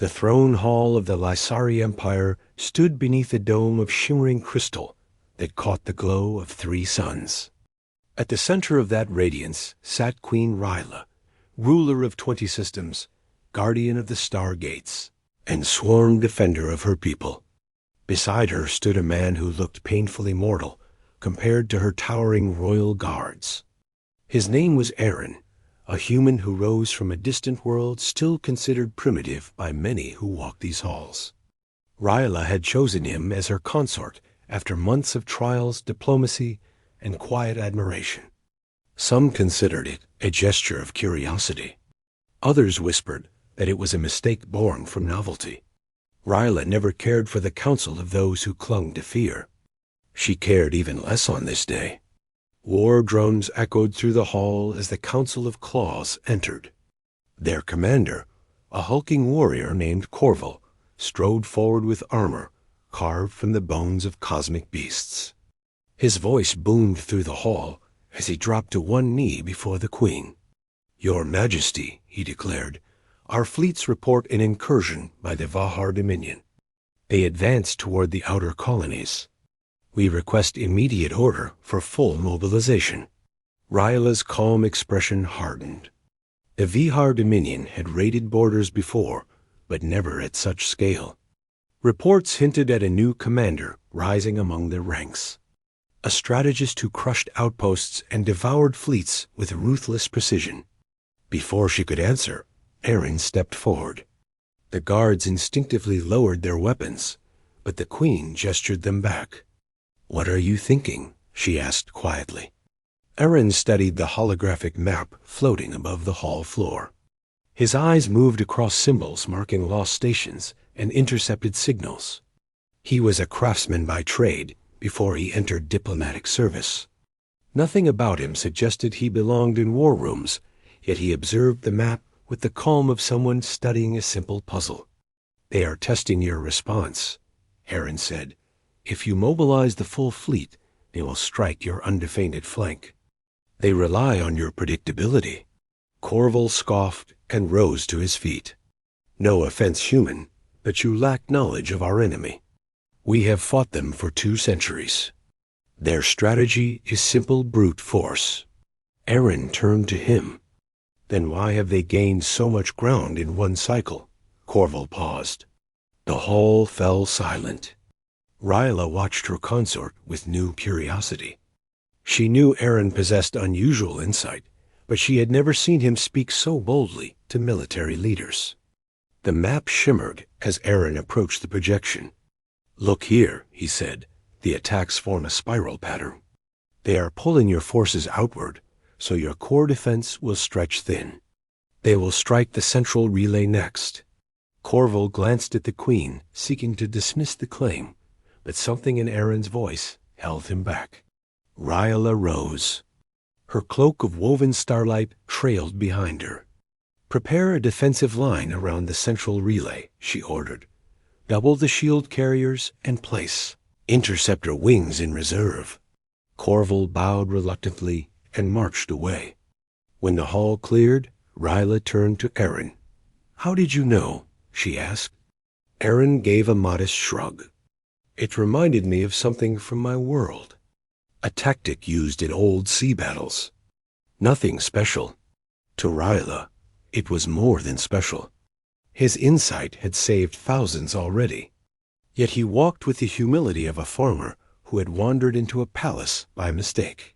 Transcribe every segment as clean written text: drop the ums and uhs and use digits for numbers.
The throne hall of the Lysari Empire stood beneath a dome of shimmering crystal that caught the glow of 3 suns. At the center of that radiance sat Queen Ryla, ruler of 20 systems, guardian of the star gates, and sworn defender of her people. Beside her stood a man who looked painfully mortal compared to her towering royal guards. His name was Aaron, a human who rose from a distant world still considered primitive by many who walked these halls. Ryla had chosen him as her consort after months of trials, diplomacy, and quiet admiration. Some considered it a gesture of curiosity. Others whispered that it was a mistake born from novelty. Ryla never cared for the counsel of those who clung to fear. She cared even less on this day. War drums echoed through the hall as the Council of Claws entered. Their commander, a hulking warrior named Corval, strode forward with armor carved from the bones of cosmic beasts. His voice boomed through the hall as he dropped to one knee before the queen. "Your Majesty," he declared, "our fleets report an incursion by the Vahar Dominion. They advance toward the outer colonies. We request immediate order for full mobilization." Ryla's calm expression hardened. The Vihar Dominion had raided borders before, but never at such scale. Reports hinted at a new commander rising among their ranks, a strategist who crushed outposts and devoured fleets with ruthless precision. Before she could answer, Aaron stepped forward. The guards instinctively lowered their weapons, but the queen gestured them back. "What are you thinking?" she asked quietly. Aaron studied the holographic map floating above the hall floor. His eyes moved across symbols marking lost stations and intercepted signals. He was a craftsman by trade before he entered diplomatic service. Nothing about him suggested he belonged in war rooms, yet he observed the map with the calm of someone studying a simple puzzle. "They are testing your response," Aaron said. "If you mobilize the full fleet, they will strike your undefended flank. They rely on your predictability." Corval scoffed and rose to his feet. "No offense, human, but you lack knowledge of our enemy. We have fought them for 2 centuries. Their strategy is simple brute force." Aaron turned to him. "Then why have they gained so much ground in one cycle?" Corval paused. The hall fell silent. Ryla watched her consort with new curiosity. She knew Aaron possessed unusual insight, but she had never seen him speak so boldly to military leaders. The map shimmered as Aaron approached the projection. "Look here," he said. "The attacks form a spiral pattern. They are pulling your forces outward, so your core defense will stretch thin. They will strike the central relay next." Corval glanced at the queen, seeking to dismiss the claim, but something in Aaron's voice held him back. Ryla rose. Her cloak of woven starlight trailed behind her. "Prepare a defensive line around the central relay," she ordered. "Double the shield carriers and place interceptor wings in reserve." Corval bowed reluctantly and marched away. When the hall cleared, Ryla turned to Aaron. "How did you know?" she asked. Aaron gave a modest shrug. "It reminded me of something from my world. A tactic used in old sea battles. Nothing special." To Ryla, it was more than special. His insight had saved thousands already. Yet he walked with the humility of a farmer who had wandered into a palace by mistake.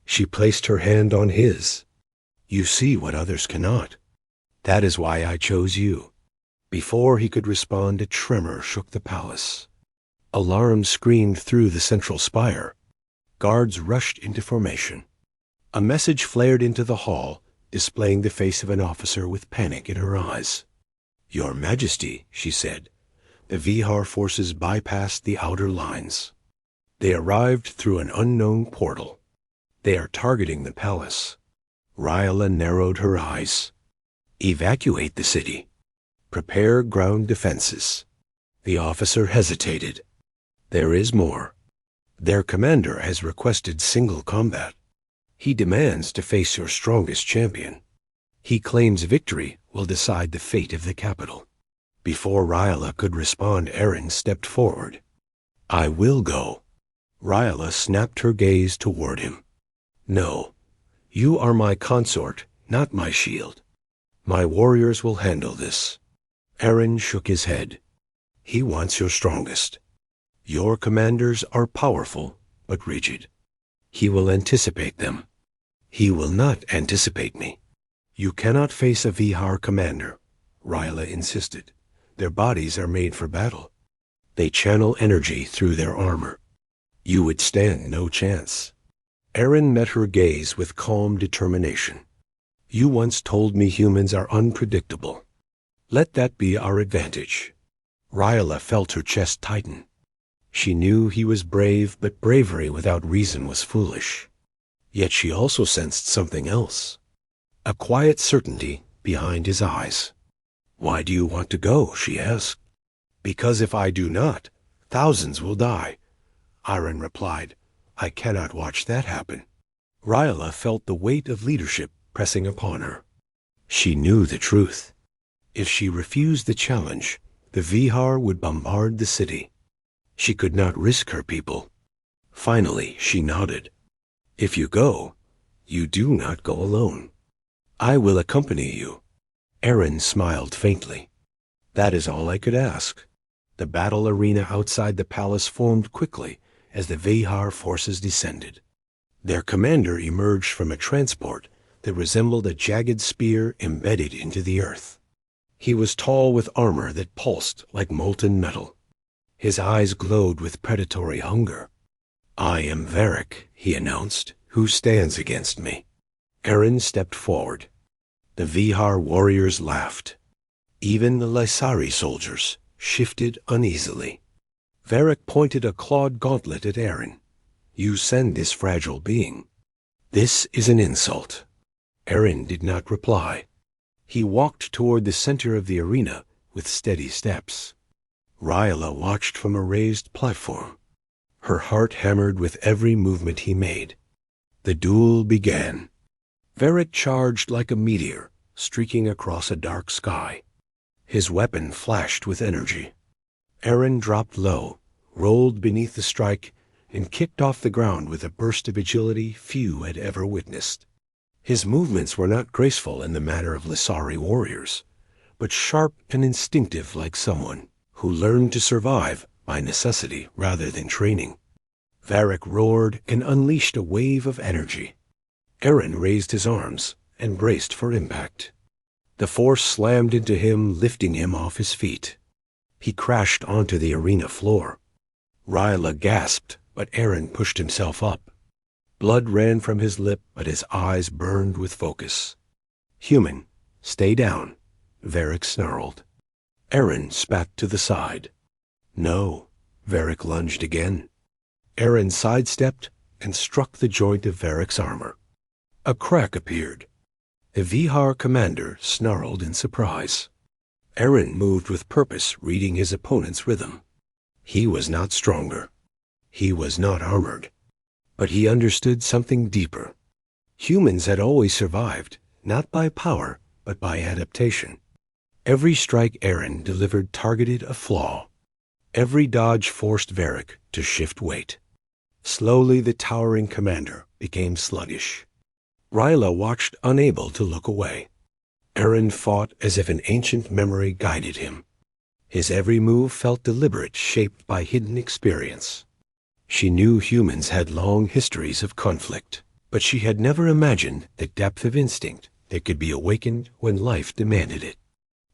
She placed her hand on his. "You see what others cannot. That is why I chose you." Before he could respond, a tremor shook the palace. Alarms screamed through the central spire. Guards rushed into formation. A message flared into the hall, displaying the face of an officer with panic in her eyes. "Your Majesty," she said, "the Vihar forces bypassed the outer lines. They arrived through an unknown portal. They are targeting the palace." Ryla narrowed her eyes. "Evacuate the city. Prepare ground defenses." The officer hesitated. "There is more. Their commander has requested single combat. He demands to face your strongest champion. He claims victory will decide the fate of the capital." Before Ryla could respond, Aaron stepped forward. "I will go." Ryla snapped her gaze toward him. "No, you are my consort, not my shield. My warriors will handle this." Aaron shook his head. "He wants your strongest. Your commanders are powerful, but rigid. He will anticipate them. He will not anticipate me." "You cannot face a Vihar commander," Ryla insisted. "Their bodies are made for battle. They channel energy through their armor. You would stand no chance." Aaron met her gaze with calm determination. "You once told me humans are unpredictable. Let that be our advantage." Ryla felt her chest tighten. She knew he was brave, but bravery without reason was foolish. Yet she also sensed something else. A quiet certainty behind his eyes. "Why do you want to go?" she asked. "Because if I do not, thousands will die," Aaron replied. "I cannot watch that happen." Ryla felt the weight of leadership pressing upon her. She knew the truth. If she refused the challenge, the Vihar would bombard the city. She could not risk her people. Finally, she nodded. "If you go, you do not go alone. I will accompany you." Aaron smiled faintly. "That is all I could ask." The battle arena outside the palace formed quickly as the Vihar forces descended. Their commander emerged from a transport that resembled a jagged spear embedded into the earth. He was tall with armor that pulsed like molten metal. His eyes glowed with predatory hunger. "I am Varric," he announced, "who stands against me." Aaron stepped forward. The Vihar warriors laughed. Even the Lysari soldiers shifted uneasily. Varric pointed a clawed gauntlet at Aaron. "You send this fragile being. This is an insult." Aaron did not reply. He walked toward the center of the arena with steady steps. Ryla watched from a raised platform. Her heart hammered with every movement he made. The duel began. Varric charged like a meteor, streaking across a dark sky. His weapon flashed with energy. Aaron dropped low, rolled beneath the strike, and kicked off the ground with a burst of agility few had ever witnessed. His movements were not graceful in the manner of Lysari warriors, but sharp and instinctive like someone who learned to survive by necessity rather than training. Varric roared and unleashed a wave of energy. Aaron raised his arms and braced for impact. The force slammed into him, lifting him off his feet. He crashed onto the arena floor. Ryla gasped, but Aaron pushed himself up. Blood ran from his lip, but his eyes burned with focus. "Human, stay down," Varric snarled. Aaron spat to the side. "No," Varric lunged again. Aaron sidestepped and struck the joint of Varric's armor. A crack appeared. The Vihar commander snarled in surprise. Aaron moved with purpose, reading his opponent's rhythm. He was not stronger. He was not armored. But he understood something deeper. Humans had always survived, not by power, but by adaptation. Every strike Aaron delivered targeted a flaw. Every dodge forced Varric to shift weight. Slowly the towering commander became sluggish. Ryla watched, unable to look away. Aaron fought as if an ancient memory guided him. His every move felt deliberate, shaped by hidden experience. She knew humans had long histories of conflict, but she had never imagined the depth of instinct that could be awakened when life demanded it.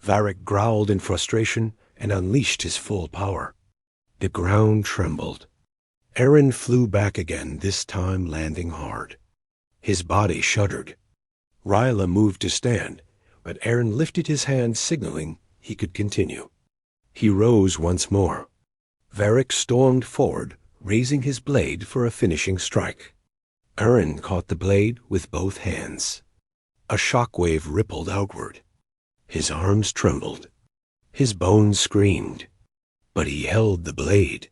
Varric growled in frustration and unleashed his full power. The ground trembled. Aaron flew back again, this time landing hard. His body shuddered. Ryla moved to stand, but Aaron lifted his hand, signaling he could continue. He rose once more. Varric stormed forward, raising his blade for a finishing strike. Aaron caught the blade with both hands. A shockwave rippled outward. His arms trembled. His bones screamed. But he held the blade.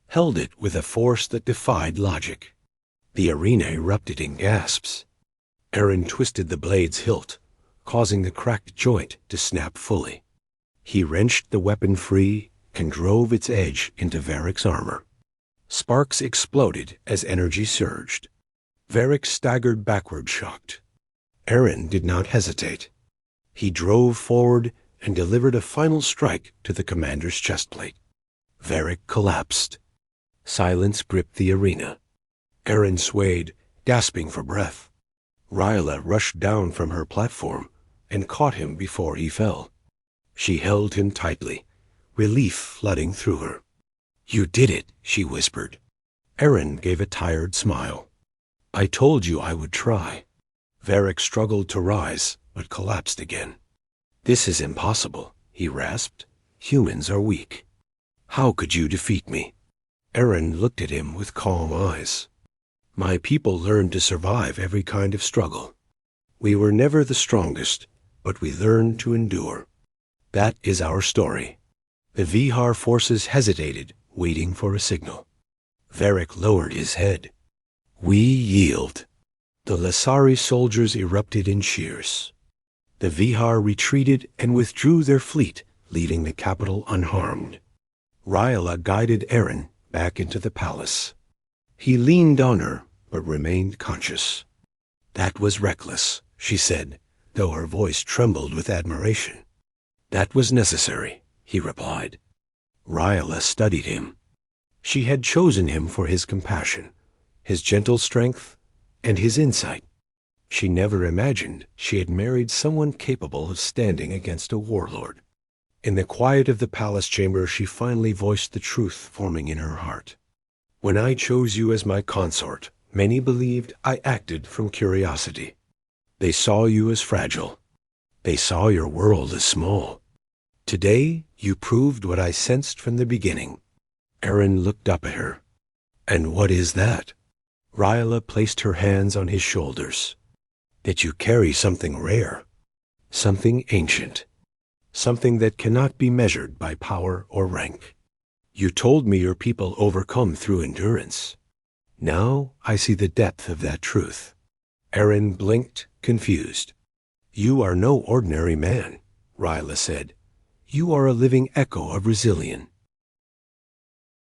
Held it with a force that defied logic. The arena erupted in gasps. Aaron twisted the blade's hilt, causing the cracked joint to snap fully. He wrenched the weapon free and drove its edge into Varric's armor. Sparks exploded as energy surged. Varric staggered backward, shocked. Eren did not hesitate. He drove forward and delivered a final strike to the commander's chestplate. Varric collapsed. Silence gripped the arena. Eren swayed, gasping for breath. Rayla rushed down from her platform and caught him before he fell. She held him tightly, relief flooding through her. "You did it," she whispered. Eren gave a tired smile. "I told you I would try." Varric struggled to rise, but collapsed again. "This is impossible," he rasped. "Humans are weak. How could you defeat me?" Eren looked at him with calm eyes. "My people learned to survive every kind of struggle. We were never the strongest, but we learned to endure. That is our story." The Vihar forces hesitated, waiting for a signal. Varric lowered his head. "We yield." The Lasari soldiers erupted in cheers. The Vihar retreated and withdrew their fleet, leaving the capital unharmed. Rayla guided Eren back into the palace. He leaned on her, but remained conscious. "That was reckless," she said, though her voice trembled with admiration. "That was necessary," he replied. Rayla studied him. She had chosen him for his compassion, his gentle strength, and his insight. She never imagined she had married someone capable of standing against a warlord. In the quiet of the palace chamber, she finally voiced the truth forming in her heart. "When I chose you as my consort, many believed I acted from curiosity. They saw you as fragile. They saw your world as small. Today, you proved what I sensed from the beginning." Eren looked up at her. "And what is that?" Rayla placed her hands on his shoulders. "That you carry something rare, something ancient, something that cannot be measured by power or rank. You told me your people overcome through endurance. Now I see the depth of that truth." Eren blinked, confused. "You are no ordinary man," Rayla said. "You are a living echo of Resilience.